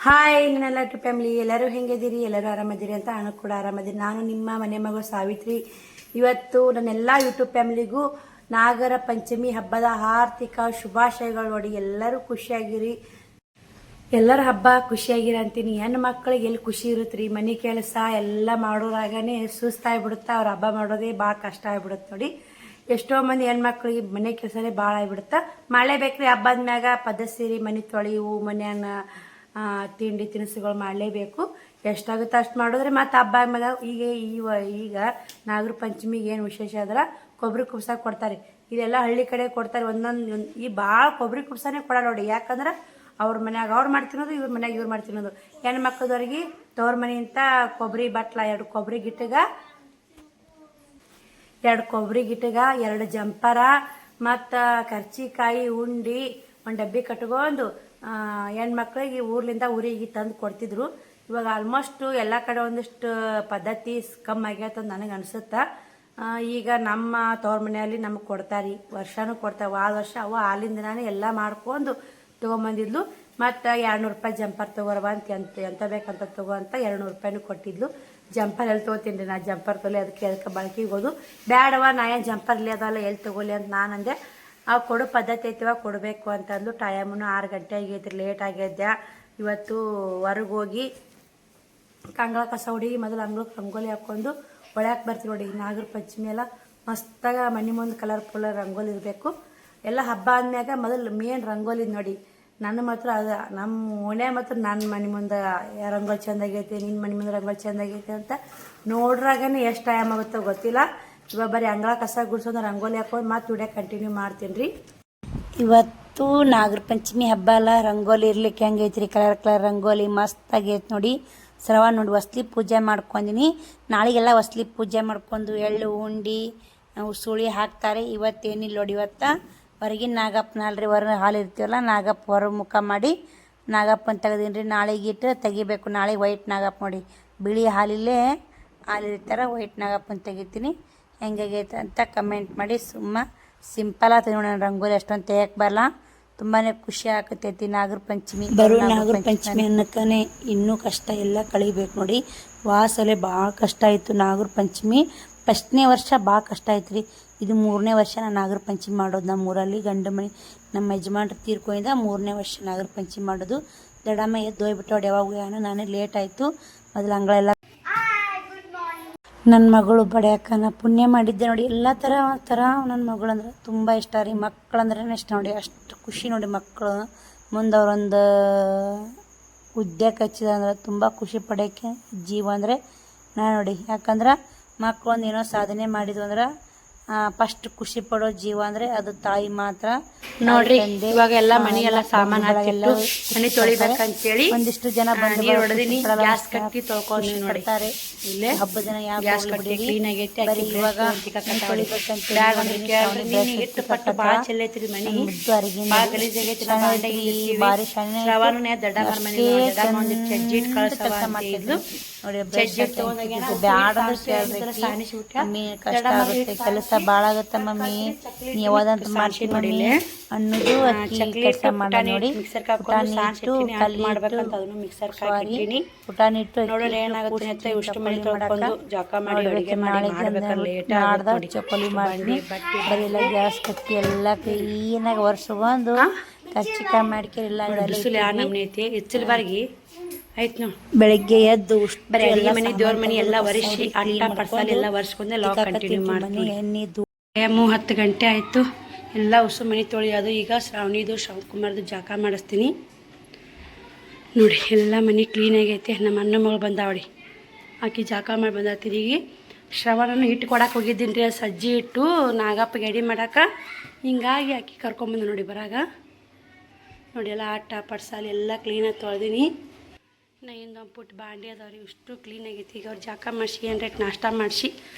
Hi ನನ್ನೆಲ್ಲ family ಎಲ್ಲರೂ ಹೆಂಗಿದ್ದೀರಿ? ಎಲ್ಲರೂ ಆರಾಮದಿರಿ ಅಂತ ನಾನು ಕೂಡ ಆರಾಮದಿರಿ. ನಾನು ನಿಮ್ಮ ಮನೆ ಮಗಳು ಸಾವಿತ್ರಿ. ಇವತ್ತು ನನ್ನೆಲ್ಲ ಯೂಟ್ಯೂಬ್ ಫ್ಯಾಮಿಲಿಗೂ ನಾಗರ ಪಂಚಮಿ ಹಬ್ಬದ ಆರ್ಥಿಕ ಶುಭಾಶಯಗಳು. ನೋಡಿ, ಎಲ್ಲರೂ ಖುಷಿಯಾಗಿರಿ, ಎಲ್ಲರ ಹಬ್ಬ ಖುಷಿಯಾಗಿರಿ ಅಂತೀನಿ. ಹೆಣ್ಣು ಮಕ್ಕಳಿಗೆ ಎಲ್ಲಿ ಖುಷಿ ಇರುತ್ತ್ರಿ? ಮನೆ ಕೆಲಸ ಎಲ್ಲ ಮಾಡೋರಾಗನೇ ಸುಸ್ತಾಗ್ಬಿಡುತ್ತೆ. ಅವ್ರ ಹಬ್ಬ ಮಾಡೋದೇ ಭಾಳ ಕಷ್ಟ ಆಗ್ಬಿಡುತ್ತೆ. ನೋಡಿ, ಎಷ್ಟೋ ಮಂದಿ ಹೆಣ್ಮಕ್ಳಿಗೆ ಮನೆ ಕೆಲಸನೇ ಭಾಳ ಆಗ್ಬಿಡುತ್ತೆ. ಮಳೆ ಬೇಕ್ರಿ, ಹಬ್ಬದ ಮ್ಯಾಗ ಪದ್ಧತಿ ಸೇರಿ ಮನೆ ತೊಳೆಯವು, ಮನ್ಯಾನ ತಿಂಡಿ ತಿನಿಸುಗಳು ಮಾಡಲೇಬೇಕು. ಎಷ್ಟಾಗುತ್ತೆ ಅಷ್ಟು ಮಾಡಿದ್ರೆ ಮತ್ತೆ ಹಬ್ಬ ಆದ್ಮೇಲೆ ಈಗ ನಾಗರ ಪಂಚಮಿಗೆ ಏನು ವಿಶೇಷ ಆದ್ರೆ ಕೊಬ್ಬರಿ ಕುಬ್ಸ ಕೊಡ್ತಾರೆ. ಇಲ್ಲೆಲ್ಲ ಹಳ್ಳಿ ಕಡೆ ಕೊಡ್ತಾರೆ. ಒಂದೊಂದು ಈ ಭಾಳ ಕೊಬ್ಬರಿ ಕುಬ್ಸನೇ ಕೊಡಲ್ಲ ನೋಡಿ. ಯಾಕಂದ್ರೆ ಅವ್ರ ಮನ್ಯಾಗ ಅವ್ರು ಮಾಡ್ತಿರೋದು, ಇವ್ರ ಮನ್ಯಾಗ ಇವ್ರು ಮಾಡ್ತಿರೋದು. ಹೆಣ್ಣು ಮಕ್ಕಳದವ್ರಿಗೆ ತವ್ರ ಮನೆಯಿಂದ ಕೊಬ್ಬರಿ ಬಟ್ಲ, ಎರಡು ಕೊಬ್ಬರಿ ಗಿಟ್ಟಗ 2 ಜಂಪರ ಮತ್ತು ಕರ್ಚಿಕಾಯಿ ಉಂಡಿ ಒಂದು ಡಬ್ಬಿ ಕಟ್ಕೊಂಡು ಹೆಣ್ಮಕ್ಳಿಗೆ ಊರ್ಲಿಂದ ಊರಿಗೆ ತಂದು ಕೊಡ್ತಿದ್ರು. ಇವಾಗ ಆಲ್ಮೋಸ್ಟ್ ಎಲ್ಲ ಕಡೆ ಒಂದಿಷ್ಟು ಪದ್ಧತಿ ಕಮ್ಮಿ ಆಗ್ಯತ ನನಗೆ ಅನ್ಸುತ್ತೆ. ಈಗ ನಮ್ಮ ತವ್ರ ಮನೆಯಲ್ಲಿ ನಮಗೆ ಕೊಡ್ತಾರೆ, ವರ್ಷನೂ ಕೊಡ್ತಾವೆ. ಆ ವರ್ಷ ಅವ ಹಾಲಿನ ದಿನಾನೇ ಎಲ್ಲ ಮಾಡ್ಕೊಂಡು ತೊಗೊಂಬಂದಿದ್ಲು. ಮತ್ತು 200 ರೂಪಾಯಿ ಜಂಪರ್ ತೊಗೊರವ ಅಂತ ಎಂತ ಬೇಕಂತ ತಗೋ ಅಂತ 200 ರೂಪಾಯಿನೂ ಕೊಟ್ಟಿದ್ಲು. ಜಂಪರ್ ಎಲ್ಲಿ ತೊಗೋತೀನಿ ರೀ, ನಾ ಜಂಪರ್ ತೊಲೆ ಅದಕ್ಕೆ ಬಳಕೆಗೆ ಹೋದು ಬ್ಯಾಡವ, ನಾ ಏನು ಜಂಪರ್ ಇಲ್ಲಿ ಅದಲ್ಲ ಎಲ್ಲಿ ತೊಗೊಲಿ ಅಂತ ನಾನು ಅಂದೆ. ಅವು ಕೊಡೋ ಪದ್ಧತಿ ಐತಿವ, ಕೊಡಬೇಕು ಅಂತಂದು. ಟೈಮೂ 6 ಗಂಟೆ ಆಗೈತ್ರಿ, ಲೇಟ್ ಆಗ್ಯದ. ಇವತ್ತು ಹೊರಗೆ ಹೋಗಿ ಕಂಗಳ ಕಸ ಹೊಡಿ ಮೊದಲು ಅಂಗ್ಳಕ್ಕೆ ರಂಗೋಲಿ ಹಾಕ್ಕೊಂಡು ಒಳಕ್ಕೆ ಬರ್ತೀವಿ. ನೋಡಿ, ನಾಗರ ಪಂಚಮಿ ಎಲ್ಲ ಮಸ್ತಾಗ ಮನೆ ಮುಂದೆ ಕಲರ್ಫುಲ್ ರಂಗೋಲಿ ಇರಬೇಕು. ಎಲ್ಲ ಹಬ್ಬ ಆದ್ಮ್ಯಾಗ ಮೊದಲು ಮೇನ್ ರಂಗೋಲಿ ನೋಡಿ. ನನ್ನ ಮಾತ್ರ ಅದು ನಮ್ಮ ಓಣೆ ಮಾತ್ರ ನನ್ನ ಮನೆ ಮುಂದೆ ರಂಗೋಲಿ ಚೆಂದಾಗೈತೆ, ನಿನ್ನ ಮನೆ ಮುಂದೆ ರಂಗೋಲಿ ಚೆಂದಾಗೈತೆ ಅಂತ ನೋಡ್ರಾಗನೇ ಎಷ್ಟು ಟೈಮ್ ಆಗುತ್ತೋ ಗೊತ್ತಿಲ್ಲ. ಇವಾಗ ಬರೀ ಅಂಗಳ ಕಸ ಗುಡ್ಸೋದು ರಂಗೋಲಿ ಹಾಕೊಂಡು ಮತ್ತೆ ವಿಡಿಯೋ ಕಂಟಿನ್ಯೂ ಮಾಡ್ತೀನಿ ರೀ. ಇವತ್ತು ನಾಗರ ಪಂಚಮಿ ಹಬ್ಬ ಅಲ್ಲ, ರಂಗೋಲಿ ಇರ್ಲಿಕ್ಕೆ ಹೆಂಗೈತ್ರಿ, ಕಲರ್ ರಂಗೋಲಿ ಮಸ್ತ್ ಆಗೈತೆ ನೋಡಿ. ನೋಡಿ, ಹೊಸ್ಲಿ ಪೂಜೆ ಮಾಡ್ಕೊಂಡಿನಿ. ನಾಳೆಗೆಲ್ಲ ಹೊಸ್ಲಿ ಪೂಜೆ ಮಾಡ್ಕೊಂಡು ಎಳ್ಳು ಉಂಡಿ ಉಸುಳಿ ಹಾಕ್ತಾರೆ. ಇವತ್ತೇನಿಲ್ಲ ನೋಡಿ, ಇವತ್ತು ಹೊರಗಿನ ನಾಗಪ್ಪನ ಅಲ್ರಿ, ಹೊರ ಹಾಲು ಇರ್ತೀವಲ್ಲ ನಾಗಪ್ಪ ಹೊರ ಮುಖ ಮಾಡಿ ನಾಗಪ್ಪನ ತೆಗೆದೀನಿ ರೀ. ನಾಳೆಗಿಟ್ಟು ತೆಗಿಬೇಕು. ನಾಳೆಗೆ ವೈಟ್ ನಾಗಪ್ಪ ನೋಡಿ, ಬಿಳಿ ಹಾಲಿಲ್ಲೇ ಹಾಲಿರ್ತಾರೆ, ವೈಟ್ ನಾಗಪ್ಪನ ತೆಗಿತೀನಿ. ಹೆಂಗಾಗೈತೆ ಅಂತ ಕಮೆಂಟ್ ಮಾಡಿ. ಸಿಂಪಲ್ ಆತ ನೋಡಿ, ರಂಗೋಲಿ ಅಷ್ಟೊಂದು ತೆಗಿಯಕ್ಕೆ ಬರಲ್ಲ, ತುಂಬಾ ಖುಷಿ ಆಕತೈತಿ. ನಾಗರ ಪಂಚಮಿ ನಾಗರ ಪಂಚಮಿ ಅನ್ನಕ್ಕನೆ ಇನ್ನೂ ಕಷ್ಟ ಎಲ್ಲ ಕಳಿಬೇಕು ನೋಡಿ. ವಾಸಲೆ ಭಾಳ ಕಷ್ಟ ಆಯಿತು. ನಾಗರ ಪಂಚಮಿ ಫಸ್ಟ್ನೇ ವರ್ಷ ಭಾಳ ಕಷ್ಟ ಆಯ್ತು ರೀ. ಇದು 3ನೇ ವರ್ಷ ನಾನು ನಾಗರ ಪಂಚಮಿ ಮಾಡೋದು. ನಮ್ಮ ಊರಲ್ಲಿ ಗಂಡ ಮನೆ ನಮ್ಮ ಯಜಮಾನ್ರು ತೀರ್ಕೊಂಡಿಂದ 3ನೇ ವರ್ಷ ನಾಗರ ಪಂಚಮಿ ಮಾಡೋದು. ದಡಮ್ಮ ಎದ್ದು ಹೋಗ್ಬಿಟ್ಟು ನೋಡಿ, ಯಾವಾಗ ನಾನೇ ಲೇಟ್ ಆಯಿತು. ಮೊದಲು ಅಂಗಳೆಲ್ಲ ನನ್ನ ಮಗಳು ಬಡಿಯಾಕನ ಪುಣ್ಯ ಮಾಡಿದ್ದೆ ನೋಡಿ. ಎಲ್ಲ ಥರ ನನ್ನ ಮಗಳು ಅಂದ್ರೆ ತುಂಬ ಇಷ್ಟ ರೀ. ಮಕ್ಕಳಂದ್ರೆ ಇಷ್ಟ ನೋಡಿ, ಅಷ್ಟು ಖುಷಿ ನೋಡಿ. ಮಕ್ಕಳು ಮುಂದೆ ಅವರೊಂದು ಉದ್ಯೋಗ ಹಚ್ಚಿದ ಅಂದ್ರೆ ತುಂಬ ಖುಷಿ ಪಡೋಕ್ಕೆ ಜೀವ ಅಂದರೆ ನಾನು ನೋಡಿ. ಯಾಕಂದ್ರೆ ಮಕ್ಕಳೊಂದು ಏನೋ ಸಾಧನೆ ಮಾಡಿದ್ವು ಅಂದ್ರೆ ಫಸ್ಟ್ ಖುಷಿ ಪಡೋ ಜೀವ ಅಂದ್ರೆ ಅದು ತಾಯಿ ಮಾತ್ರ ನೋಡ್ರಿ. ಇವಾಗ ಎಲ್ಲ ಮನೆ ಎಲ್ಲ ಸಾಮಾನು ಹಾಕಿಟ್ಟು ಮನೆ ತೊಳಿಬೇಕಂತೇಳಿ ಒಂದಿಷ್ಟು ಜನ ಬಂದು ಗ್ಯಾಸ್ ಕಟ್ಟಿ ತೊಳ್ಕೊಂಡು ನೋಡ್ತಾರೆ. ಇಲ್ಲೇ ಹಬ್ಬದ ಜನ ಗ್ಯಾಸ್ ಕಟ್ಟಿ ಕ್ಲೀನ್ ಆಗೈತೆ. ಇವಾಗ ಇಟ್ಟು ಪಟ್ಟು ಭಾಳ ಚೆಲ್ಲೈತ್ರಿ ಮನೆ, ಭಾಳ ಗಲೀಜ್ ಆಗೈತಿ. ಶ್ರವಣನೇ ದೊಡ್ಡಮ್ಮರ ಮನೆ ಚಜ್ಜಿ ಇಟ್ಟು ಕಳ್ಸವ ಅಂತ ಇದ್ಲು. ಚಜ್ಜಿ ಇಟ್ಟು ಕೆಲಸ ಭಾಳ ಆಗತ್ತ ಮಮ್ಮಿ, ನೀ ಯಾವ್ದಂತ ಮಾಡ್ತೀನಿ ನೋಡಿ ಅನ್ನೋದು ಕೆಲಸ ಮಾಡ ನೋಡಿ. ಪುಟಾಣಿಟ್ಟು ಚಪ್ಪಲಿ ಮಾಡಿ ಬರೀಲ್ಲ ಗ್ಯಾಸ್ ಕಟ್ಟಿ ಎಲ್ಲ ಕ್ಲೀನಾಗ ವರ್ಷಗೊಂದು ಕರ್ಚಿಕಾಯಿ ಮಾಡ್ಕೆಲ್ಲ ಬೆಳಗ್ಗೆ ಎದ್ದು ದೇವ್ರ ಮನೆ ಎಲ್ಲ ಒರೆಸಿ ಅಟ್ಟ ಪಡ್ಸಾಲ ಎಲ್ಲ ಒರೆಸ್ಕೊಂಡೆ ಲಾಗ್ ಕಂಟಿನ್ಯೂ ಮಾಡ್ತೀನಿ. 10 ಗಂಟೆ ಆಯಿತು. ಎಲ್ಲ ಉಸು ಮನೆ ತೊಳೆಯೋದು. ಈಗ ಶ್ರಾವಣಿದು ಶಿವಕುಮಾರ್ದು ಜಾಕ ಮಾಡಿಸ್ತೀನಿ ನೋಡಿ. ಎಲ್ಲ ಮನೆ ಕ್ಲೀನ್ ಆಗೈತೆ. ನಮ್ಮ ಅಣ್ಣ ಮಗಳು ಬಂದಾವಳಿ, ಆಕಿ ಜಾಕ ಮಾಡಿ ಬಂದ. ತಿರುಗಿ ಶ್ರವಣನು ಹಿಟ್ಟು ಕೊಡಕ್ಕೆ ಹೋಗಿದ್ದೀನಿ ರೀ, ಸಜ್ಜಿ ಇಟ್ಟು ನಾಗಪ್ಪಗೆ ಎಡೆ ಮಾಡಕ್ಕೆ. ಹಿಂಗಾಗಿ ಆಕಿ ಕರ್ಕೊಂಬಂದು ನೋಡಿ ಬರಾಗ ನೋಡಿ. ಎಲ್ಲ ಆಟ ಪಡ್ಸಾಲ ಎಲ್ಲ ಕ್ಲೀನಾಗಿ ತೊಳೆದೀನಿ. ಇನ್ನೊಂದು ಪುಟ್ಟು ಬಾಂಡೆ ಅದಾವ್ರಿ, ಇಷ್ಟು ಕ್ಲೀನ್ ಆಗೈತಿ. ಈಗ ಅವ್ರು ಜಾಕ ಮಾಡಿಸಿ ಏನ್ರೈಟ್ ನಾಷ್ಟ ಮಾಡಿಸಿ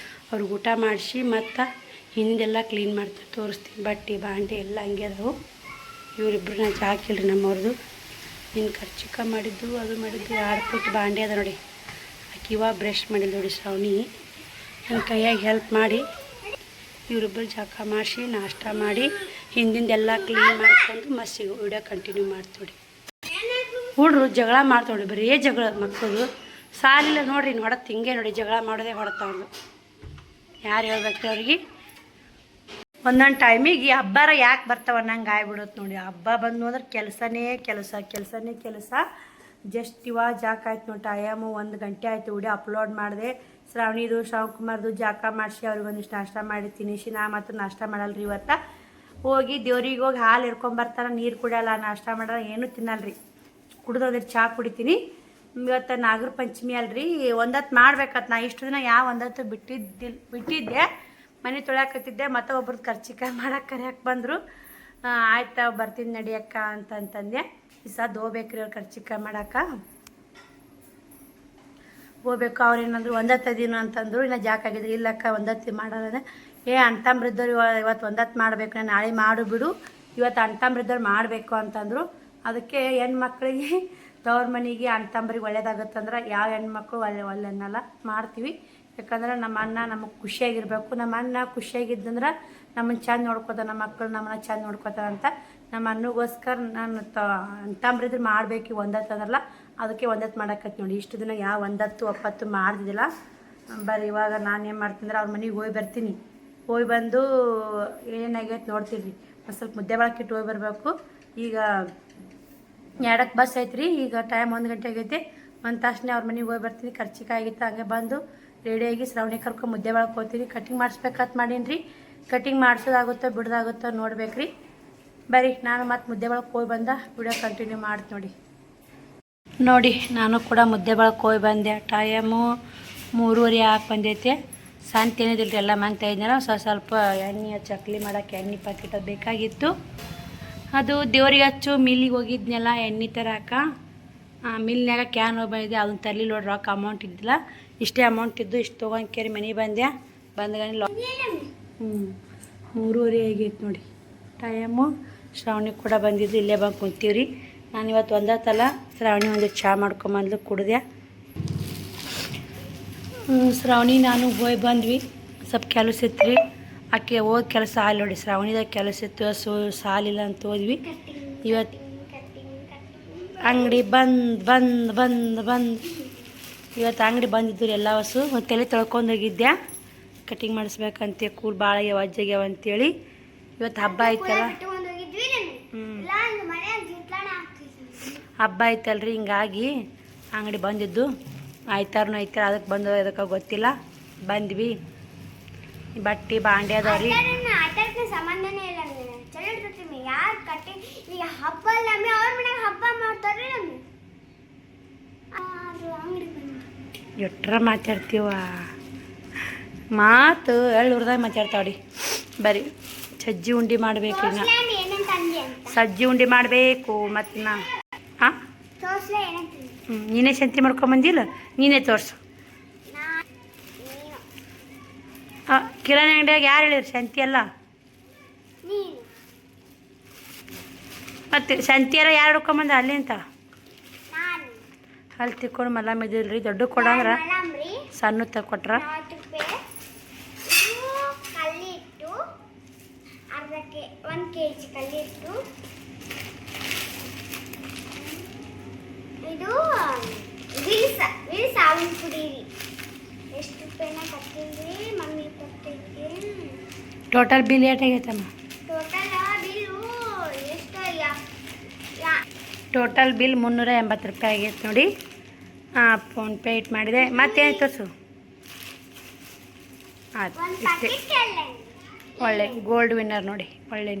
ಅವ್ರಿಗೆ ಊಟ ಮಾಡಿಸಿ ಮತ್ತು ಹಿಂದೆಲ್ಲ ಕ್ಲೀನ್ ಮಾಡ್ತೀನಿ, ತೋರಿಸ್ತೀನಿ. ಬಟ್ಟೆ ಬಾಂಡೆ ಎಲ್ಲ ಹಂಗೆ ಅದಾವು. ಇವರಿಬ್ಬರನ್ನ ಜಾಕಿಲ್ರಿ ನಮ್ಮವ್ರದ್ದು. ಇನ್ನು ಖರ್ಚಿಕ ಮಾಡಿದ್ದು ಅದು ಮಾಡಿದ್ದು 2 ಪುಟ್ಟು ಬಾಂಡೆ ಅದ ನೋಡಿ. ಆಕಿವ ಬ್ರಷ್ ಮಾಡಿಲ್ಲ ನೋಡಿ ಶ್ರಾವಣಿ. ನನ್ನ ಕೈಯಾಗಿ ಹೆಲ್ಪ್ ಮಾಡಿ ಇವರಿಬ್ಬರು ಜಾಕ ಮಾಡಿಸಿ ನಾಷ್ಟ ಮಾಡಿ ಹಿಂದಿಂದೆಲ್ಲ ಕ್ಲೀನ್ ಮಾಡ್ಕೊಂಡು ಮಸ್ಸಿಗೆ ವಿಡಿಯೋ ಕಂಟಿನ್ಯೂ ಮಾಡ್ತೀವಿ. ಹುಡ್ರು ಜಗಳ ಮಾಡ್ತಾವ್ರಿ, ಬರೀ ಜಗಳ ಮಕ್ಕಳು ಸಾಲಿಲ್ಲ ನೋಡ್ರಿ. ಹೊಡತ್ ಹಿಂಗೆ ನೋಡಿ, ಜಗಳ ಮಾಡೋದೇ ಹೊಡತಾವ್ರು. ಯಾರು ಹೇಳ್ಬೇಕು ಅವ್ರಿಗೆ? ಒಂದೊಂದು ಟೈಮಿಗೆ ಹಬ್ಬಾರ ಯಾಕೆ ಬರ್ತಾವ ಅನ್ನಂಗೆ ಆಗ್ಬಿಡುತ್ತೆ ನೋಡಿ. ಹಬ್ಬ ಬಂದು ಅಂದ್ರೆ ಕೆಲಸನೇ ಕೆಲಸ. ಜಸ್ಟ್ ಇವಾಗ ಜಾಕ ಆಯ್ತು ನೋಡಿ, ಟೈಮು 1 ಗಂಟೆ ಆಯಿತು. ವಿಡಿಯೋ ಅಪ್ಲೋಡ್ ಮಾಡಿದೆ. ಶ್ರಾವಣಿದು ಕುಮಾರ್ದು ಜಾಕ ಮಾಡಿಸಿ ಅವ್ರಿಗೆ ಒಂದಿಷ್ಟು ನಾಷ್ಟ ಮಾಡಿ ತಿನ್ನಿಸಿ. ನಾ ಮಾತ್ರ ನಾಷ್ಟ ಮಾಡಲ್ರಿ ಇವತ್ತು. ಹೋಗಿ ದೇವ್ರಿಗೆ ಹೋಗಿ ಹಾಲು ಇರ್ಕೊಂಬರ್ತಾನೆ, ನೀರು ಕುಡಿಯಲ್ಲ, ನಾಷ್ಟ ಮಾಡಲ್ಲ, ಏನೂ ತಿನ್ನಲ್ರಿ. ಕುಡ್ದೋದ್ರೆ ಚಹಾ ಕುಡಿತೀನಿ. ಇವತ್ತು ನಾಗರ ಪಂಚಮಿ ಅಲ್ರಿ, ಒಂದತ್ತು ಮಾಡ್ಬೇಕತ್. ನಾ ಇಷ್ಟು ದಿನ ಯಾವ ಒಂದತ್ತು ಬಿಟ್ಟಿದ್ದೆ. ಮನೆ ತೊಳ್ಯಾಕತ್ತಿದ್ದೆ, ಮತ್ತು ಒಬ್ರದ್ದು ಕರ್ಚಿಕಾಯಿ ಮಾಡಕ್ಕೆ ಕರಿಯಕ್ಕೆ ಬಂದರು. ಆಯ್ತು ಬರ್ತೀನಿ ನಡಿಯಕ್ಕ ಅಂತಂದೆ. ಈ ಸದ್ದು ಹೋಗ್ಬೇಕ್ರಿ ಅವ್ರು ಕರ್ಚಿಕಾಯಿ ಮಾಡಕ್ಕೆ ಹೋಗ್ಬೇಕು. ಅವ್ರೇನಂದ್ರು ಒಂದತ್ತು ದಿನ ಅಂತಂದ್ರು. ಇನ್ನು ಜಾಕಾಗಿದ್ರು, ಇಲ್ಲಕ್ಕ ಒಂದತ್ತು ಮಾಡೋದೇ. ಅಣ್ತಂಬ್ರಿದ್ದವ್ರು ಇವತ್ತು ಒಂದತ್ತು ಮಾಡಬೇಕು, ನಾನು ನಾಳೆ ಮಾಡು ಬಿಡು, ಇವತ್ತು ಅಣ್ತಂಬ್ರಿದ್ದವ್ರು ಮಾಡಬೇಕು ಅಂತಂದರು. ಅದಕ್ಕೆ ಹೆಣ್ಮಕ್ಳಿಗೆ ತವ್ರ ಮನೆಗೆ ಅಣ್ತಂಬ್ರಿಗೆ ಒಳ್ಳೇದಾಗುತ್ತಂದ್ರೆ ಯಾವ ಹೆಣ್ಮಕ್ಳು ಒಳ್ಳೆ ಅನ್ನಲ್ಲ, ಮಾಡ್ತೀವಿ. ಯಾಕಂದ್ರೆ ನಮ್ಮ ಅಣ್ಣ ನಮಗೆ ಖುಷಿಯಾಗಿರ್ಬೇಕು. ನಮ್ಮ ಅಣ್ಣ ಖುಷಿಯಾಗಿದ್ದಂದ್ರೆ ನಮ್ಮನ್ನು ಚೆಂದ ನೋಡ್ಕೋತಾನೆ, ನಮ್ಮ ಮಕ್ಕಳು ನಮ್ಮನ್ನ ಚೆಂದ ನೋಡ್ಕೋತಾನೆ ಅಂತ ನಮ್ಮ ಅಣ್ಣಗೋಸ್ಕರ ನಾನು ಅಣ್ತಂಬ್ರಿದ್ರೆ ಮಾಡಬೇಕು ಒಂದತ್ತಂದ್ರಲ್ಲ, ಅದಕ್ಕೆ ಒಂದತ್ತು ಮಾಡಕತ್ತಿ ನೋಡಿ. ಇಷ್ಟು ದಿನ ಯಾವ ಒಂದತ್ತು ಒಪ್ಪತ್ತು ಮಾಡ್ದಿದ್ದಿಲ್ಲ. ಬರೀ ಇವಾಗ ನಾನು ಏನು ಮಾಡ್ತೀನಿ ಅವ್ರ ಮನೆಗೆ ಹೋಗಿ ಬರ್ತೀನಿ. ಹೋಗಿ ಬಂದು ಏನೇನಾಗೈತೆ ನೋಡ್ತೀನಿ. ಒಂದು ಸ್ವಲ್ಪ ಮುದ್ದೆ ಬಳಕಿಟ್ಟು ಹೋಗಿ ಬರಬೇಕು. ಈಗ 2ಕ್ಕೆ ಬಸ್ ಐತ್ರಿ. ಈಗ ಟೈಮ್ 1 ಗಂಟೆ ಆಗೈತಿ. ಒಂದು ತಾಸನೇ ಅವ್ರ ಮನೆಗೆ ಹೋಗಿ ಬರ್ತೀನಿ. ಕರ್ಚಿಕಾಯಿ ಆಗಿತ್ತು, ಹಂಗೆ ಬಂದು ರೆಡಿಯಾಗಿ ಶ್ರಾವಣಿ ಕರ್ಕೊಂಡು ಮುದ್ದೆ ಬಳಕೆ ಹೋಗ್ತೀನಿ. ಕಟಿಂಗ್ ಮಾಡಿಸ್ಬೇಕಂತ ಮಾಡೀನಿ ರೀ. ಕಟಿಂಗ್ ಮಾಡಿಸೋದಾಗುತ್ತೋ ಬಿಡೋದಾಗುತ್ತೋ ನೋಡ್ಬೇಕ್ರಿ. ಬರೀ ನಾನು ಮತ್ತು ಮುದ್ದೆ ಬಳಕೆ ಹೋಗಿ ಬಂದ ವಿಡಿಯೋ ಕಂಟಿನ್ಯೂ ಮಾಡ್ತೀನಿ ನೋಡಿ. ನಾನು ಕೂಡ ಮುದ್ದೆ ಬಳಕೆ ಹೋಗಿ ಬಂದೆ. ಟೈಮು 3:30 ಆಗಿ ಬಂದೈತೆ. ಸಂತೆ ಏನಿದಿಲ್ಲ ಎಲ್ಲ ಮಂಗ್ತಾ ಇದ್ನಲ್ಲ, ಸ್ವಲ್ಪ ಎಣ್ಣೆ ಚಕ್ಲಿ ಮಾಡೋಕ್ಕೆ ಎಣ್ಣೆ ಪ್ಯಾಕೆಟ್ ಅದು ಬೇಕಾಗಿತ್ತು. ಅದು ದೇವ್ರಿಗೆ ಹಚ್ಚು ಮಿಲ್ಲಿಗೆ ಹೋಗಿದ್ನೆಲ್ಲ ಎಣ್ಣೆ ತರಕ. ಮಿಲ್ನಾಗ ಕ್ಯಾನ್ ಬಂದಿದೆ, ಅದನ್ನ ತರಲಿ ನೋಡ್ರಿ. ರೊಕ್ಕ ಅಮೌಂಟ್ ಇದ್ದಿಲ್ಲ, ಇಷ್ಟೇ ಅಮೌಂಟ್ ಇದ್ದು. ಇಷ್ಟು ತೊಗೊಂಡು ಕೇರಿ ಮನೆಗೆ ಬಂದೆ. ಬಂದ್ಗಾನೆ 3:30 ಆಗೈತೆ ನೋಡಿ ಟೈಮು. ಶ್ರಾವಣಿ ಕೂಡ ಬಂದಿದ್ದು, ಇಲ್ಲೇ ಬಂದು ಕುಂತೀವ್ರಿ. ನಾನು ಇವತ್ತು ಒಂದತ್ತಲ್ಲ, ಶ್ರಾವಣಿ ಒಂದು ಚಹಾ ಮಾಡ್ಕೊಂಬಂದು ಕುಡ್ದೆ. ಶ್ರಾವಣಿ ನಾನು ಹೋಗಿ ಬಂದ್ವಿ. ಸ್ವಲ್ಪ ಕೆಲಸ ಇತ್ತು ರೀ. ಆಕೆ ಹೋಗಿ ಕೆಲಸ ಆಲ್ ನೋಡಿ. ಶ್ರಾವಣಿದಾಗ ಕೆಲಸ ಇತ್ತು, ಸಾಲಿಲ್ಲ ಅಂತ ಹೋದ್ವಿ. ಇವತ್ತು ಅಂಗಡಿ ಬಂದು ಇವತ್ತು ಅಂಗಡಿ ಬಂದಿದ್ದು ಎಲ್ಲ ಹೊಸು. ಒಂದು ತಲೆ ತೊಳ್ಕೊಂಡು ಹೋಗಿದ್ದೆ, ಕಟಿಂಗ್ ಮಾಡಿಸ್ಬೇಕಂತೆ. ಕೂಲ್ ಭಾಳ ವಜ್ಜಾಗ್ಯಾವ ಅಂತೇಳಿ. ಇವತ್ತು ಹಬ್ಬ ಐತಲ್ಲ, ಹಬ್ಬ ಐತಲ್ರಿ, ಹಿಂಗಾಗಿ ಅಂಗಡಿ ಬಂದಿದ್ದು. ಆಯ್ತಾರನು ಐತಾರ, ಅದಕ್ಕೆ ಬಂದು ಅದಕ್ಕೆ ಗೊತ್ತಿಲ್ಲ. ಬಂದ್ವಿ. ಬಟ್ಟೆ ಬಾಂಡೆ ಅದಾವ್ರಿ. ಎಟ್ರ ಮಾತಾಡ್ತೀವ ಮಾತು ಎಳ್ಳುರ್ದಾಗ ಮಾತಾಡ್ತಾವ್ರಿ. ಬರೀ ಸಜ್ಜಿ ಉಂಡೆ ಮಾಡಬೇಕು. ಸಜ್ಜಿ ಉಂಡೆ ಮಾಡಬೇಕು. ಮತ್ತು ನಾ ನೀನೇ ಸಂತಿ ಮಾಡ್ಕೊಂಬಂದಿಲ್ಲ, ನೀನೇ ತೋರಿಸು. ಕಿರಾಣಿ ಅಂಗಡಿಯಾಗ ಯಾರು ಹೇಳಿರಿ ಸಂತಿ ಎಲ್ಲ? ಮತ್ತು ಸಂತಿ ಎಲ್ಲ ಯಾರು ಹಿಡ್ಕೊಂಬಂದ ಅಲ್ಲಿ ಅಂತ? ಅಲ್ಲಿ ತಿಕ್ಕೊಂಡು ಮಲ್ಲ ಮೆದಿಲ್ರಿ. ದೊಡ್ಡ ಕೊಡಂದ್ರೆ ಸಣ್ಣ ತಗೊಟ್ರ. ಇದು ಸಾವಿನ ಪುಡಿ ರೀ. ಎಷ್ಟು ರೂಪಾಯಿನ ಕಟ್ಟಿದ್ರಿ ಮಮ್ಮಿ ಕೊಟ್ಟೈತಿ. ಟೋಟಲ್ ಬಿಲ್ ಏಟಾಗೈತಮ್ಮ? ಟೋಟಲ್ ಬಿಲ್ 380 ರೂಪಾಯಿ ಆಗೈತೆ ನೋಡಿ. ಫೋನ್ಪೇ ಇಟ್ಟು ಮಾಡಿದೆ. ಮತ್ತೇನು ತೋರಿಸು. ಆಯ್ತು, ಇಷ್ಟೇ. ಒಳ್ಳೆ ಗೋಲ್ಡ್ ವಿನ್ನರ್ ನೋಡಿ, ಒಳ್ಳೆ.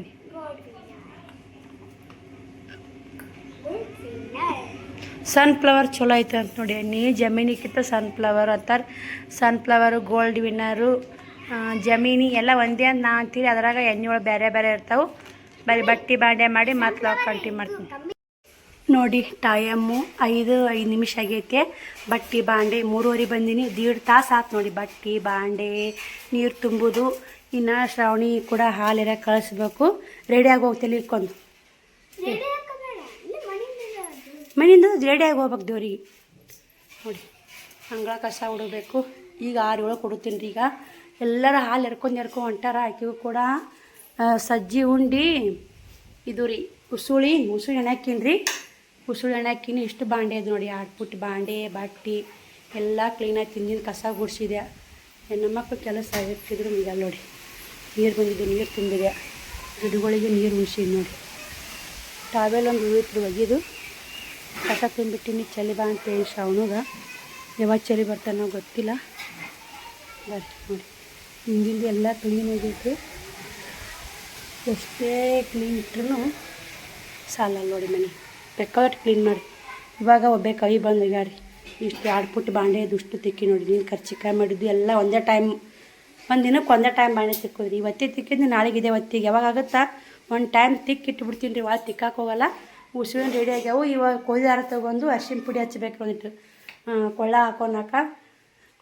ಸನ್ಫ್ಲವರ್ ಚಲೋ ಐತೆ ಅಂತ ನೋಡಿ. ಜಮೀನಿಕ್ಕಿಂತ ಸನ್ಫ್ಲವರ್ ಅಂತಾರೆ. ಸನ್ಫ್ಲವರು ಗೋಲ್ಡ್ ವಿನ್ನರು ಜಮೀನಿ ಎಲ್ಲ ಒಂದೇ ಅಂತ ನಾ ಅಂತೀರಿ. ಅದ್ರಾಗ ಎಣ್ಣೆ ಒಳಗೆ ಬೇರೆ ಬೇರೆ ಇರ್ತಾವೆ. ಬರೀ ಬಟ್ಟೆ ಬಾಂಡೆ ಮಾಡಿ ಮತ್ತೆ ಕಂಟಿನ್ಯೂ ಮಾಡ್ತೀನಿ ನೋಡಿ. ಟೈಮು 5 ನಿಮಿಷ ಆಗೈತೆ. ಬಟ್ಟೆ ಬಾಂಡೆ 3:30 ಬಂದೀನಿ. 1.5 ತಾಸು ಆಯ್ತು ನೋಡಿ. ಬಟ್ಟೆ ಬಾಂಡೆ ನೀರು ತುಂಬೋದು. ಇನ್ನು ಶ್ರಾವಣಿ ಕೂಡ ಹಾಲೆರ ಕಳಿಸ್ಬೇಕು. ರೆಡಿಯಾಗಿ ಹೋಗ್ತೇನೆ ಇಟ್ಕೊಂಡು. ಮನೆಯಿಂದ ರೆಡಿಯಾಗಿ ಹೋಗ್ಬೇಕು ದೇವ್ರಿಗೆ ನೋಡಿ. ಅಂಗಳ ಕಸ ಹುಡಬೇಕು. ಈಗ 6-7 ಕೊಡುತ್ತೀನಿ ರೀ. ಈಗ ಎಲ್ಲರ ಹಾಲು ಎರ್ಕೊಂಡು ಹೊಂಟಾರ. ಆಕೆಗೂ ಕೂಡ ಸಜ್ಜಿ ಉಂಡು ಇದು ರೀ ಉಸುಳಿ ಎಣ್ಣಾಕಿನ್ರಿ. ಉಸುಳಿ ಎಣ್ಣೆ ಹಾಕಿನಿ ಇಷ್ಟು ಬಾಂಡೆ ಅದು ನೋಡಿ 2 ಪುಟ್ಟ ಬಾಂಡೆ ಬಟ್ಟೆ ಎಲ್ಲ ಕ್ಲೀನಾಗಿ ತಿಂದಿನ ಕಸ ಗುಡಿಸಿದೆ. ಹೆಣ್ಣು ಮಕ್ಕಳು ಕೆಲಸ ಆಗಿರ್ತಿದ್ರು ಈಗ ನೋಡಿ ನೀರು ಬಂದಿದ್ದು ನೀರು ತುಂಬಿದೆ, ಗಿಡಗಳಿಗೆ ನೀರು ಉಣಿಸಿದ್ ನೋಡಿ. ಟಾವೆಲ್ ಒಂದು ಉಳಿತು ಒಗೆದು ಕಸ ತುಂಬಿಟ್ಟಿನಿ. ಚಳಿ ಬಾ ಅಂತೇಳಿ ಶ್ರಾವಣಗ ಯಾವಾಗ ಚಳಿ ಬರ್ತಾನೋ ಗೊತ್ತಿಲ್ಲ. ಬರ್ರಿ ನೋಡಿ ಹಿಂದಿಂದ ಎಲ್ಲ ಕ್ಲೀನ್ ಆಗೈತಿ. ಎಷ್ಟೇ ಕ್ಲೀನ್ ಇಟ್ರೂ ಸಾಲಲ್ಲ ನೋಡಿ. ಮನೆ ಬೇಕಾದಷ್ಟು ಕ್ಲೀನ್ ಮಾಡಿ ಇವಾಗ ಒಬ್ಬೇ ಕೈ ಬಂದಾಗ್ಯಾರಿ. ಇಷ್ಟು 2 ಪುಟ್ಟ ಬಾಂಡೆ ದುಷ್ಟು ತಿಕ್ಕಿ ನೋಡಿ. ನೀನು ಕರ್ಚಿಕಾಯಿ ಮಾಡಿದ್ದು ಎಲ್ಲ ಒಂದೇ ಟೈಮ್, ಒಂದು ದಿನಕ್ಕೆ ಒಂದೇ ಟೈಮ್ ಬಾಂಡೆ ತಿಕ್ಕೋದ್ರಿ. ಇವತ್ತೇ ತಿಕ್ಕಿದ್ದು ನಾಳೆಗೆ ಇದೆ ಹೊತ್ತಿಗೆ ಯಾವಾಗ ಆಗುತ್ತಾ ಒಂದು ಟೈಮ್ ತಿಕ್ಕಿಟ್ಬಿಡ್ತೀನಿ ರೀ. ತಿಕ್ಕಾಕ ಹೋಗಲ್ಲ. ಉಸುಳಿನ ರೆಡಿ ಆಗ್ಯಾವು. ಇವಾಗ ಕೊಯ್ದಾರ ತೊಗೊಂಡು ಅರಿಶಿನ ಪುಡಿ ಹಚ್ಚಬೇಕು. ಒಂದಿಟ್ಟು ಕೊಳ್ಳ ಹಾಕೊಳಕ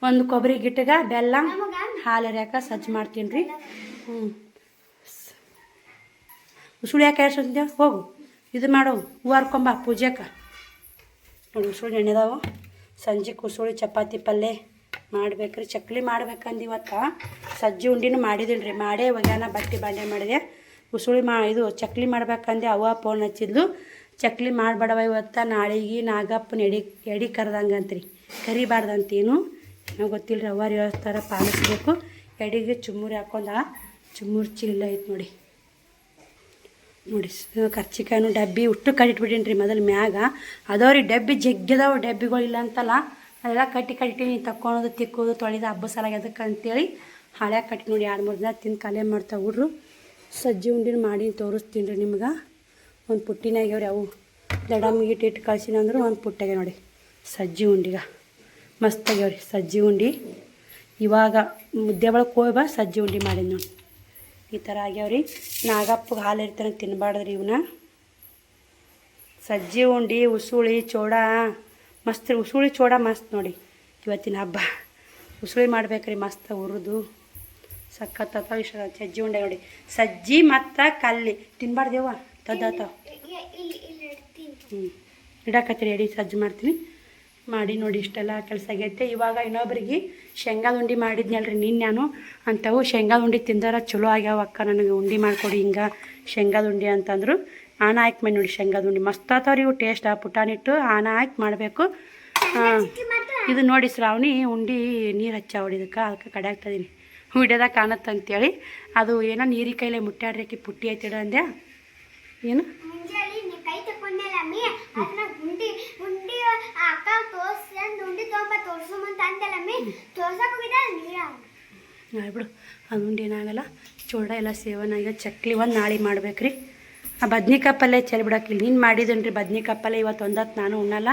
ಒಂದು ಕೊಬ್ಬರಿ ಗಿಟ್ಟಗ ಬೆಲ್ಲ ಹಾಲು ಎರ್ಯಾಕ ಸಜ್ಜು ಮಾಡ್ತೀನಿ ರೀ. ಉಸುಳಿ ಯಾಕೆ ಎರ್ಸಂತೇವೆ ಹೋಗು ಇದು ಮಾಡೋ ಹೂವು ಹರ್ಕೊಂಬ ಪೂಜೆಗೆ ನೋಡಿ. ಉಸುಳಿ ಎಣ್ಣೆದಾವು. ಸಂಜೆಗೆ ಉಸುಳಿ ಚಪಾತಿ ಪಲ್ಯ ಮಾಡ್ಬೇಕ್ರಿ. ಚಕ್ಲಿ ಮಾಡ್ಬೇಕಂದು ಇವತ್ತು ಸಜ್ಜಿ ಉಂಡಿನೂ ಮಾಡಿದಿಲ್ಲ ರೀ. ಮಾಡೇ ಒಗ್ಯಾನ ಬಟ್ಟೆ ಬಾಂಡೆ ಮಾಡಿದೆ. ಉಸುಳಿ ಇದು ಚಕ್ಲಿ ಮಾಡ್ಬೇಕಂದೆ ಅವ್ವ ಫೋನ್ ಹಚ್ಚಿದ್ಲು. ಚಕ್ಲಿ ಮಾಡಬೇಡವ ಇವತ್ತು, ನಾಳೆಗೆ ನಾಗಪ್ಪನ ಎಡಿ ಕರೆದಂಗಂತ್ರಿ. ಕರಿಬಾರ್ದಂತೇನು ಏನೋ ಗೊತ್ತಿಲ್ಲ ರೀ. ಅವ್ವಾರು ಹೇಳ್ತಾರ ಪಾಲಿಸ್ಬೇಕು. ಎಡಿಗೆ ಚುಮ್ಮುರಿ ಹಾಕೊಂಡ ಚುಮ್ಮುರಿ ಚೀಲ ಐತೆ ನೋಡಿ. ನೋಡಿ ಕರ್ಚಿಕಾಯಿನೂ ಡಬ್ಬಿ ಉಷ್ಟು ಕಟ್ಟಿಟ್ಬಿಟ್ಟೀನಿ ರೀ. ಮೊದಲು ಮ್ಯಾಗ ಅದಾವ್ರಿ ಡಬ್ಬಿ ಜಗ್ಗದಾವ. ಡಬ್ಬಿಗಳಿಲ್ಲ ಅಂತಲ್ಲ, ಅದೆಲ್ಲ ಕಟ್ಟಿನಿ. ತಕ್ಕೊಳೋದು ತಿಕ್ಕೋದು ತೊಳೆದು ಹಬ್ಬ ಸಲಾಗಿ ಅದಕ್ಕೆ ಅಂತೇಳಿ ಹಾಳ್ಯಾಗ ಕಟ್ಟಿ ನೋಡಿ. 2-3 ದಿನ ತಿಂದು ಖಾಲಿ ಮಾಡ್ತಾವೆ ಹುಡ್ರು. ಸಜ್ಜಿ ಉಂಡಿನ ಮಾಡಿ ತೋರಿಸ್ತೀನಿ ರೀ ನಿಮ್ಗೆ. ಒಂದು ಪುಟ್ಟಿನಾಗ್ಯಾವ್ರಿ ಅವು ದಡಮ್ಗೆ ಇಟ್ಟು ಕಳ್ಸಿನ ಅಂದ್ರೆ ಒಂದು ಪುಟ್ಟಾಗೆ ನೋಡಿ. ಸಜ್ಜಿ ಉಂಡಿಗ ಮಸ್ತಾಗ್ಯಾವ್ರಿ ಸಜ್ಜಿ ಉಂಡಿ. ಇವಾಗ ಮುದ್ದೆ ಒಳಗೆ ಹೋಗಿ ಬಾ ಸಜ್ಜಿ ಉಂಡಿ ಮಾಡಿದ್ ನೋಡಿ. ಈ ಥರ ಆಗ್ಯಾವ್ರಿ. ನಾಗಪ್ಪಗೆ ಹಾಲು ಇರ್ತಾನೆ ತಿನ್ನಬಾರ್ದ್ರಿ ಇವನ್ನ. ಸಜ್ಜಿ ಉಂಡಿ ಉಸುಳಿ ಚೋಡ ಮಸ್ತ್ ರೀ. ಉಸುಳಿ ಚೋಡ ಮಸ್ತ್ ನೋಡಿ. ಇವತ್ತಿನ ಹಬ್ಬ ಉಸುಳಿ ಮಾಡ್ಬೇಕ್ರಿ ಮಸ್ತ್ ಹುರಿದು ಸಖತ್ ಇಷ್ಟ. ಸಜ್ಜಿ ಉಂಡೆ ನೋಡಿ. ಸಜ್ಜಿ ಮತ್ತು ಕಲ್ಲಿ ತಿನ್ಬಾರ್ದೇವ ತದ್ದಾತಾವ. ಇಡಕತ್ತೀರಿ ಎಡಿ ಸಜ್ಜು ಮಾಡ್ತೀನಿ ಮಾಡಿ ನೋಡಿ. ಇಷ್ಟೆಲ್ಲ ಕೆಲಸ ಆಗೈತೆ. ಇವಾಗ ಇನ್ನೊಬ್ರಿಗೆ ಶೇಂಗಾದ ಉಂಡಿ ಮಾಡಿದ್ನಲ್ರಿ ನಿನ್ನೆ ನಾನು. ಅಂಥವು ಶೇಂಗಾದ ಉಂಡಿ ತಿಂದಾರ ಚಲೋ ಆಗ್ಯಾವ ಅಕ್ಕ, ನನಗೆ ಉಂಡಿ ಮಾಡಿಕೊಡಿ ಹಿಂಗೆ ಶೇಂಗಾದ ಉಂಡಿ ಅಂತಂದರು. ಆನ ಹಾಕಿ ಮಾಡಿ ನೋಡಿ ಶೇಂಗಾದ ಉಂಡಿ ಮಸ್ತ್ ಆತಾವ್ರಿ ಇವು. ಟೇಸ್ಟ್ ಪುಟಾಣಿಟ್ಟು ಆನ ಹಾಕಿ ಮಾಡಬೇಕು. ಇದು ನೋಡಿ ಶ್ರಾವಣಿ ಉಂಡಿ ನೀರು ಹಚ್ಚಾವಡಿದಕ್ಕೆ ಅದಕ್ಕೆ ಕಡೆ ಆಗ್ತದೀನಿ ವಿಡಿಯೋದಾಗ ಕಾಣತ್ತಂತೇಳಿ. ಅದು ಏನೋ ನೀರಿ ಕೈಲೇ ಮುಟ್ಟಾಡ್ರಿ ಪುಟ್ಟಿ ಐತಿಡ ಅಂದೆ. ಏನು ಬಿಡು ಅದು ಉಂಡಿ ಏನಾಗಲ್ಲ. ಚೋಡ ಎಲ್ಲ ಸೇವನಾಗ ಚಕ್ಲಿ ಒಂದು ನಾಳೆ ಮಾಡ್ಬೇಕ್ರಿ. ಆ ಬದ್ನಿಕಾಯಿ ಪಲ್ಯ ಚೆಲ್ಲಿ ಬಿಡಾಕಿಲ್ಲ. ನೀನು ಮಾಡಿದನ್ರಿ ಬದ್ನಿಕಾಯಿ ಪಲ್ಯ. ಇವತ್ತು ಒಂದತ್ತು ನಾನು ಉಣ್ಣಲ್ಲ.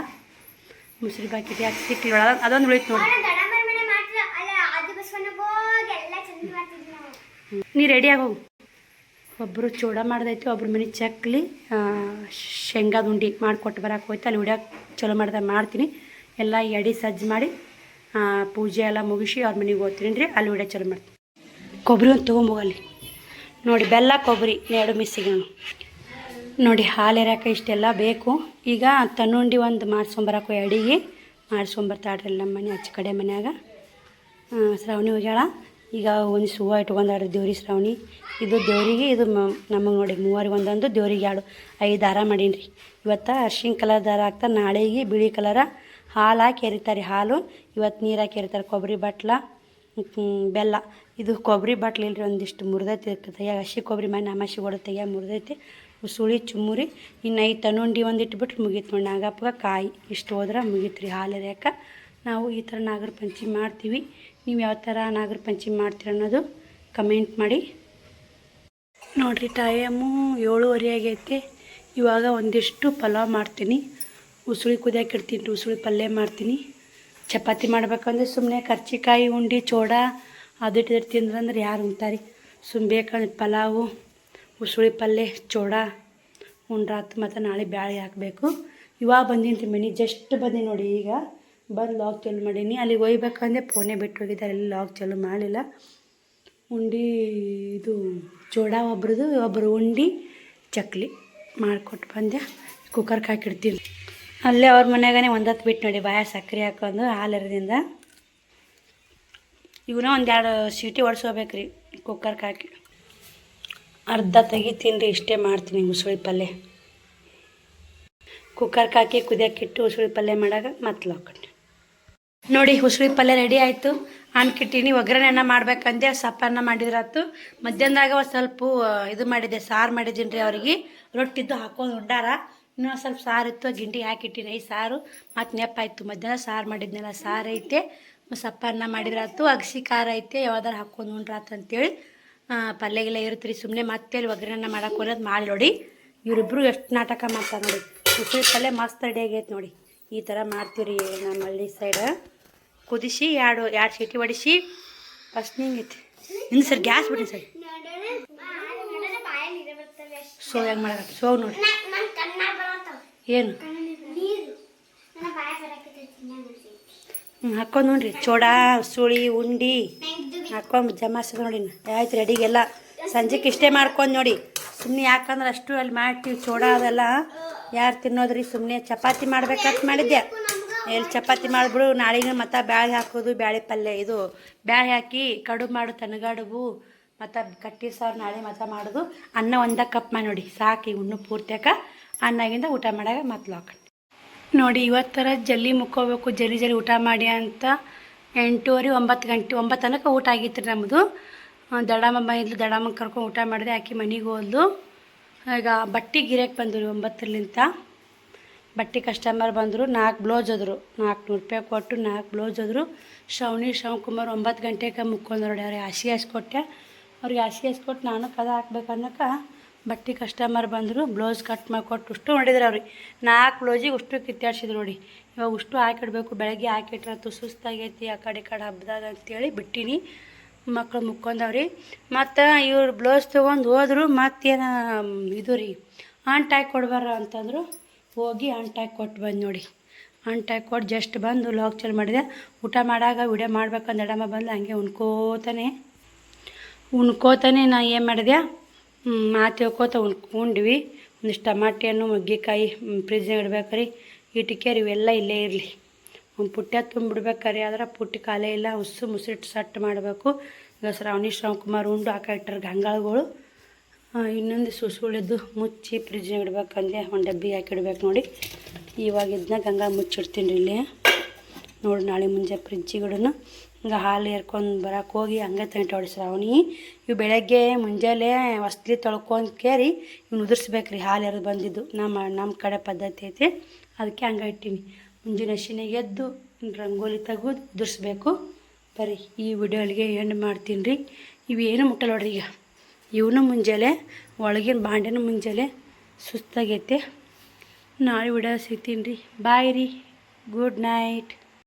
ಮುಸ್ರಿ ಬಾಕಿದೆ ಹಾಕ್ತಿಕ್ಲಿ ಒಳಗೆ ಅದೊಂದು ಉಳಿತು ನೋಡಿ. ನೀ ರೆಡಿ ಆಗೋಗು. ಒಬ್ಬರು ಚೂಡ ಮಾಡ್ದೈತಿ, ಒಬ್ರು ಮನೆ ಚಕ್ಲಿ ಶೇಂಗಾದ ಉಂಡಿ ಮಾಡಿಕೊಟ್ಟು ಬರಕ್ಕೆ ಹೋಯ್ತು. ಅಲ್ಲಿ ಹುಡ್ಯಾಕೆ ಚಲೋ ಮಾಡ್ದೆ ಮಾಡ್ತೀನಿ. ಎಲ್ಲ ಎಡಿ ಸಜ್ಜು ಮಾಡಿ ಪೂಜೆ ಎಲ್ಲ ಮುಗಿಸಿ ಅವ್ರ ಮನೆಗೆ ಹೋಗ್ತೀನಿ ರೀ. ಅಲ್ಲಿ ಹುಡ್ಯಾಕೆ ಚಲೋ ಮಾಡ್ತೀನಿ. ಕೊಬ್ಬರಿ ಒಂದು ತೊಗೊಂಬೋಗಲ್ಲಿ ನೋಡಿ. ಬೆಲ್ಲ ಕೊಬ್ಬರಿ 2 ಮಿಕ್ಸಿಗೆ ನೋಡಿ. ಹಾಲು ಎರ್ಯಾಕ ಇಷ್ಟೆಲ್ಲ ಬೇಕು. ಈಗ ತನ್ನುಂಡಿ ಒಂದು ಮಾಡ್ಸ್ಕೊಂಬರಕ್ಕೆ ಎಡಿಗೆ ಮಾಡ್ಸ್ಕೊಂಬರ್ತಾಳ್ರಿ ನಮ್ಮ ಮನೆ ಆಚೆ ಕಡೆ ಮನ್ಯಾಗ. ಶ್ರಾವಣಿ ಹೋಗ್ಯಾಳ. ಈಗ ಒಂದು ಹೂವು ಇಟ್ಕೊಂಡಾಡ್ರಿ ದೇವ್ರಿಗೆ ಶ್ರಾವಣಿ. ಇದು ದೇವರಿಗೆ ಇದು ನಮಗೆ ನೋಡಿ 3 ಒಂದೊಂದು ದೇವ್ರಿಗೆ 2 5 ದಾರ ಮಾಡೀನಿ ರೀ. ಇವತ್ತು ಅರ್ಶಿಣ ಕಲರ್ ದಾರ ಹಾಕ್ತಾರೆ, ನಾಳೆಗೆ ಬಿಳಿ ಕಲರ ಹಾಲು ಹಾಕಿ ಎರಿತಾರೆ. ಹಾಲು ಇವತ್ತು ನೀರು ಹಾಕಿ ಎರಿತಾರೆ. ಕೊಬ್ಬರಿ ಬಟ್ಲ ಬೆಲ್ಲ. ಇದು ಕೊಬ್ಬರಿ ಬಟ್ಲು ಇಲ್ಲರಿ ಒಂದಿಷ್ಟು ಮುರಿದೈತಿ ತೆಗಿಯಾಗ. ಹಸಿ ಕೊಬ್ಬರಿ ಮನೆ ಅಮಾಸಿ ಹೊಡೆದು ತೆಗಿಯಾಗ ಮುರಿದೈತಿ. ಉಸುಳಿ ಚುಮ್ಮುರಿ ಇನ್ನು 5 ತನುಂಡಿ ಒಂದು ಇಟ್ಬಿಟ್ರೆ ಮುಗೀತು ನೋಡಿ. ನಾಗಪ್ಪಗೆ ಕಾಯಿ ಇಷ್ಟು ಹೋದ್ರೆ ಮುಗೀತು ರೀ ಹಾಲು ಎರ್ಯಾಕ. ನಾವು ಈ ಥರ ನಾಗರ ಪಂಚಮಿ ಮಾಡ್ತೀವಿ. ನೀವು ಯಾವ ಥರ ನಾಗರ ಪಂಚಮಿ ಮಾಡ್ತೀರ ಅನ್ನೋದು ಕಮೆಂಟ್ ಮಾಡಿ. ನೋಡಿರಿ ಟೈಮು 7:30 ಆಗೈತೆ. ಇವಾಗ ಒಂದಿಷ್ಟು ಪಲಾವ್ ಮಾಡ್ತೀನಿ. ಉಸುಳಿ ಕುದಿಯೋಕೆ ಇಡ್ತೀನಿ ರೀ. ಉಸುಳಿ ಪಲ್ಯ ಮಾಡ್ತೀನಿ. ಚಪಾತಿ ಮಾಡ್ಬೇಕಂದ್ರೆ ಸುಮ್ಮನೆ ಕರ್ಚಿಕಾಯಿ ಉಂಡಿ ಚೋಡ ಅದಿಟ್ಟು ತಿಂದ್ರಂದ್ರೆ ಯಾರು ಉಂತಾರೆ. ಸುಮ್ಮನೆ ಬೇಕಂದ್ರೆ ಪಲಾವು ಉಸುಳಿ ಪಲ್ಯ ಚೋಡ ಉಂಡ್ರಾತು. ಮತ್ತು ನಾಳೆ ಬ್ಯಾಳೆ ಹಾಕಬೇಕು. ಇವಾಗ ಬಂದೀನಿ ರೀ ಮನೆ ಜಸ್ಟ್ ಬಂದೀನಿ ನೋಡಿ. ಈಗ ಬಂದು ಲಾಗ್ ಚಾಲು ಮಾಡೀನಿ. ಅಲ್ಲಿಗೆ ಒಯ್ಬೇಕಂದ್ರೆ ಫೋನೇ ಬಿಟ್ಟು ಹೋಗಿದ್ದಾರೆ. ಅಲ್ಲಿ ಲಾಗ್ ಚಾಲು ಮಾಡಲಿಲ್ಲ. ಉಂಡಿ ಇದು ಚೋಡ ಒಬ್ಬರು ಉಂಡಿ ಚಕ್ಲಿ ಮಾಡಿಕೊಟ್ಟು ಬಂದೆ. ಕುಕ್ಕರ್ಗೆ ಹಾಕಿಡ್ತೀನಿ. ಅಲ್ಲೇ ಅವ್ರ ಮನ್ಯಾಗನೇ 1 ಹೊತ್ತು ಬಿಟ್ಟು ನೋಡಿ ಬಾಯ ಸಕ್ಕರೆ ಹಾಕೊಂಡು ಹಾಲೆರದಿಂದ ಇವನ್ನ 1-2 ಸೀಟಿ ಹೊಡ್ಸ್ಕೋಬೇಕು ರೀ ಕುಕ್ಕರ್ಗೆ ಹಾಕಿ. ಅರ್ಧ ತೆಗಿತೀನಿ ರೀ. ಇಷ್ಟೇ ಮಾಡ್ತೀನಿ ಉಸುಳಿ ಪಲ್ಯ. ಕುಕ್ಕರ್ಗೆ ಹಾಕಿ ಕುದಿಯೋಕ್ಕಿಟ್ಟು ಉಸುಳಿ ಪಲ್ಯ ಮಾಡಾಗ ಮತ್ತೆ ಹಾಕೊಂಡೆ. ನೋಡಿ ಉಸುಳಿ ಪಲ್ಯ ರೆಡಿ ಆಯಿತು. ಅನ್ಕಿಟ್ಟಿನಿ ಒಗ್ಗರಣೆ ಮಾಡ್ಬೇಕಂದೆ ಸಪ್ಪನ್ನ ಮಾಡಿದ್ರಾತು. ಮಧ್ಯಾಹ್ನದಾಗ ಒಂದು ಸ್ವಲ್ಪ ಇದು ಮಾಡಿದ್ದೆ, ಸಾರು ಮಾಡಿದ್ದೀನಿ ರೀ ಅವ್ರಿಗೆ. ರೊಟ್ಟಿದ್ದು ಹಾಕೊಂಡು ಉಂಡಾರ. ಇನ್ನೊಂದು ಸ್ವಲ್ಪ ಸಾರು ಇತ್ತು, ಗಿಂಡಿ ಹಾಕಿಟ್ಟಿನಿ. ಈ ಸಾರು ಮತ್ತು ನೆಪ್ಪಾಯ್ತು. ಮಧ್ಯಾಹ್ನ ಸಾರು ಮಾಡಿದ್ನೆಲ್ಲ ಸಾರು ಐತೆ, ಸಪ್ಪನ್ನ ಮಾಡಿದ್ರಾತು. ಅಗಸಿ ಖಾರ ಐತೆ, ಯಾವ್ದಾರು ಹಾಕೊಂಡು ಉಂಡ್ರಾತು ಅಂತೇಳಿ ಪಲ್ಯಗೆಲ್ಲ ಇರುತ್ತೆ ರೀ. ಸುಮ್ಮನೆ ಮತ್ತೆ ಅಲ್ಲಿ ಒಗ್ಗರಣೆ ಮಾಡಕ್ಕೆ ಹೋಗೋದು ಮಾಡಿ ನೋಡಿ. ಇವರಿಬ್ರು ಎಷ್ಟು ನಾಟಕ ಮಾಡ್ತಾರೆ ನೋಡಿ. ಉಸುಳಿ ಪಲ್ಯ ಮಸ್ತ್ ರೆಡಿ ಆಗೈತೆ ನೋಡಿ. ಈ ಥರ ಮಾಡ್ತೀವಿ ರೀ ನಮ್ಮ ಹಳ್ಳಿ ಸೈಡ್. ಕುದಿಸಿ ಎರಡು ಸೀಟಿ ಹೊಡಿಸಿ ಫಸ್ಟ್ ನಿಂಗೈತಿ. ಇನ್ನು ಸರ್ ಗ್ಯಾಸ್ ಬಿಡಿ ಸರ್. ಸೋ ಹೆಂಗೆ ಮಾಡಕತ್ತಿ ಸೋ ನೋಡಿ. ಏನು ಹಾಕೊಂಡು ನೋಡ್ರಿ ಚೋಡಾ ಸುಳಿ ಉಂಡಿ ಹಾಕೊಂಡು ಜಮಾಸದ ನೋಡಿ. ಆಯ್ತು ರೆಡಿಗೆಲ್ಲ ಸಂಜೆಗೆ ಇಷ್ಟೇ ಮಾಡ್ಕೊಂಡು ನೋಡಿ. ಸುಮ್ಮನೆ ಯಾಕಂದ್ರೆ ಅಷ್ಟು ಅಲ್ಲಿ ಮಾಡ್ತೀವಿ ಚೋಡಾ ಅದೆಲ್ಲ ಯಾರು ತಿನ್ನೋದ್ರಿ. ಸುಮ್ಮನೆ ಚಪಾತಿ ಮಾಡ್ಬೇಕಂತ ಮಾಡಿದ್ದೆ. ಎಲ್ಲಿ ಚಪಾತಿ ಮಾಡಿಬಿಡು, ನಾಳೆಗೆ ಮತ್ತು ಬ್ಯಾಳೆ ಹಾಕೋದು, ಬ್ಯಾಳೆ ಪಲ್ಯ ಇದು ಬ್ಯಾಳೆ ಹಾಕಿ ಕಡುಬು ಮಾಡು, ತನಗಡುಬು ಮತ್ತು ಕಟ್ಟಿ ಸಾರು ನಾಳೆ ಮತ್ತು ಮಾಡೋದು. ಅನ್ನ ಒಂದ ಕಪ್ ಮಾಡಿ ನೋಡಿ ಸಾಕಿ ಉಣ್ಣು ಪೂರ್ತಿಯಾಕ. ಅನ್ನಗಿಂದ ಊಟ ಮಾಡಾಗ ಮತ್ತೆ ಹಾಕೊಂಡು ನೋಡಿ. ಇವತ್ತರ ಜಲ್ದಿ ಮುಕ್ಕೋಬೇಕು, ಜಲ್ದಿ ಊಟ ಮಾಡಿ ಅಂತ 8:30 9 ಗಂಟೆ 9 ತನಕ ಊಟ ಆಗಿತ್ತು ರೀ ನಮ್ಮದು. ದಡಮ್ಮ ಬಂದಿದ್ಲು, ದಡಮ್ಮ ಕರ್ಕೊಂಡು ಊಟ ಮಾಡಿದೆ. ಆಕೆ ಮನೆಗೆ ಹೋದ್ಲು. ಈಗ ಬಟ್ಟೆ ಗಿರಕ್ಕೆ ಬಂದರು 9ರಿಂದ. ಬಟ್ಟೆ ಕಸ್ಟಮರ್ ಬಂದರು. 4 ಬ್ಲೌಸ್ ಹೋದ್ರು. 400 ರೂಪಾಯಿ ಕೊಟ್ಟು 4 ಬ್ಲೌಸ್ ಹೋದ್ರು. ಶಿವಕುಮಾರ್ 9 ಗಂಟೆಗೆ ಮುಕ್ಕೊಂಡ್ರು ನೋಡಿ. ಅವ್ರಿಗೆ ಹಸಿ ಕೊಟ್ಟೆ. ಅವ್ರಿಗೆ ಹಸಿ ಕೊಟ್ಟು ನಾನು ಕದ ಹಾಕ್ಬೇಕು ಅನ್ನೋಕೆ ಬಟ್ಟೆ ಕಸ್ಟಮರ್ ಬಂದರು. ಬ್ಲೌಸ್ ಕಟ್ ಮಾಡಿಕೊಟ್ಟು ಅಷ್ಟು ನೋಡಿದ್ರು ಅವ್ರಿಗೆ. 4 ಬ್ಲೌಸಿಗೆ ಅಷ್ಟು ಕಿತ್ತಾಡ್ಸಿದ್ರು ನೋಡಿ. ಇವಾಗ ಅಷ್ಟು ಹಾಕಿಡ್ಬೇಕು. ಬೆಳಗ್ಗೆ ಹಾಕಿಟ್ರತ್ತು ಸುಸ್ತಾಗೈತಿ ಆ ಕಡೆ ಹಬ್ಬದಾಗ ಅಂತೇಳಿ ಬಿಟ್ಟಿನಿ. ಮಕ್ಕಳು ಮುಕ್ಕೊಂಡವ್ರಿ. ಮತ್ತು ಇವ್ರು ಬ್ಲೌಸ್ ತೊಗೊಂಡು ಹೋದ್ರು. ಮತ್ತೇನು ಇದು ರೀ ಅಂಟಾಕಿ ಕೊಡ್ಬಾರ ಅಂತಂದರು. ಹೋಗಿ ಅಂಟಾಕಿ ಕೊಟ್ಟು ಬಂದು ನೋಡಿ. ಅಂಟಾಕಿ ಕೊಟ್ಟು ಜಸ್ಟ್ ಬಂದು ಲಾಗ್ ಚಾಲು ಮಾಡಿದೆ. ಊಟ ಮಾಡಾಗ ವಿಡಿಯೋ ಮಾಡ್ಬೇಕಂದು ಎಡಮ್ಮ ಬಂದು ಹಂಗೆ ಉಣ್ಕೋತಾನೆ ನಾ ಏನು ಮಾಡಿದೆ ಮಾತು ಹೇಳ್ಕೋತ ಉಂಡ್ವಿ. ಒಂದಿಷ್ಟು ಟಮಾಟಿ ಹಣ್ಣು ನುಗ್ಗೆಕಾಯಿ ಫ್ರಿಜ್ನಾಗ ಇಡ್ಬೇಕ್ರಿ. ಇಟ್ಕೇರಿ ಇವೆಲ್ಲ ಇಲ್ಲೇ ಇರಲಿ. ಒಂದು ಪುಟ್ಟ ತುಂಬಿಡ್ಬೇಕ್ರಿ. ಆದ್ರೆ ಪುಟ್ಟಿ ಕಾಲೇ ಇಲ್ಲ. ಮುಸಿಟ್ಟು ಸಟ್ ಮಾಡಬೇಕು. ಈಗ ಶಿವಕುಮಾರ್ ಉಂಡು ಹಾಕಿಟ್ಟಾರೆ ಗಂಗಾಳಗಳು. ಇನ್ನೊಂದು ಸುಸುಳಿದ್ದು ಮುಚ್ಚಿ ಫ್ರಿಜ್ನಾಗ ಇಡ್ಬೇಕಂದೆ ಒಂದು ಡಬ್ಬಿ ಹಾಕಿಡ್ಬೇಕು ನೋಡಿ. ಇವಾಗ ಇದನ್ನ ಗಂಗಾ ಮುಚ್ಚಿಡ್ತೀನಿ ರೀ ಇಲ್ಲಿ ನೋಡಿ. ನಾಳೆ ಮುಂಜೆ ಫ್ರಿಜ್ಜಿಗಿಡನು ಹಿಂಗೆ ಹಾಲು ಏರ್ಕೊಂಡು ಬರೋಕೆ ಹೋಗಿ ಹಂಗೆ ತಂಟೆ ಹೊಡಿಸ್ರಾವಣಿ. ಇವು ಬೆಳಗ್ಗೆ ಮುಂಜಾನೆ ಹೊಸ್ಲಿ ತೊಳ್ಕೊಂಡು ಕೇರಿ ಇವ್ನು ಉದುರ್ಸ್ಬೇಕು ರೀ. ಹಾಲು ಎರೆದು ಬಂದಿದ್ದು ನಮ್ಮ ಕಡೆ ಪದ್ಧತಿ ಐತಿ. ಅದಕ್ಕೆ ಹಂಗೆ ಇಟ್ಟೀನಿ. ಮುಂಜಾನೆ ಹಸಿನಾಗ ಎದ್ದು ರಂಗೋಲಿ ತೆಗೆದು ಉದುರಿಸ್ಬೇಕು. ಬರೀ ಈ ವಿಡಿಯೋಲಿಗೆ ಎಂಡ್ ಮಾಡ್ತೀನಿ ರೀ. ಇವೇನು ಮುಟ್ಟಲ್ಲ ನೋಡ್ರಿ. ಈಗ ಇವನು ಮುಂಜಾನೆ ಒಳಗಿನ ಬಾಂಡೆನೂ ಮುಂಜಾನೆ ಸುಸ್ತಾಗೈತೆ. ನಾಳೆ ವಿಡಿಯೋ ಸಿಗ್ತೀನಿ ರೀ. ಬಾಯ್ ರೀ. Good night.